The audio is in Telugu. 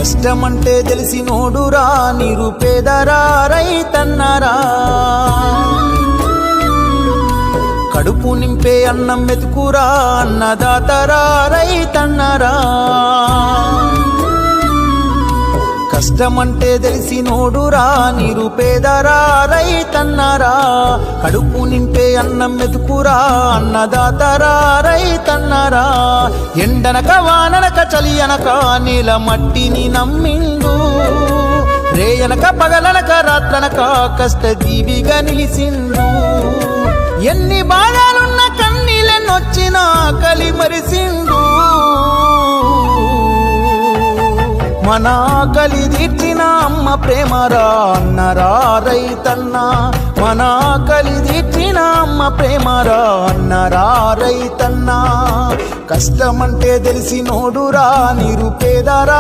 కష్టమంటే తెలిసినోడురా నిరుపేదరా రైతన్నరా కడుపు నింపే అన్నం మెతుకురా అన్నదాతరా రైతన్నరా కష్టమంటే తెలిసినోడురా నిరుపేదరా రైతన్నరా కడుపు నింపే అన్నం మెతుకురా అన్నదాతరా రైతన్నరా ఎండనక వాననక చలి అనక నీల మట్టిని నమ్మిండు రేయనక పగలనక రాత్రనక కష్టజీవిగా నిలిసిండు ఎన్ని బాధలున్న కన్నీళ్ళెన్నొచ్చినా ఆకలి మరిసిండు మన ఆకలి తీర్చిన అమ్మ ప్రేమరా అన్నరా రైతన్న మన ఆకలి తీర్చిన అమ్మ ప్రేమరా అన్నరా రైతన్న కష్టమంటే తెలిసినోడురా నిరుపేదరా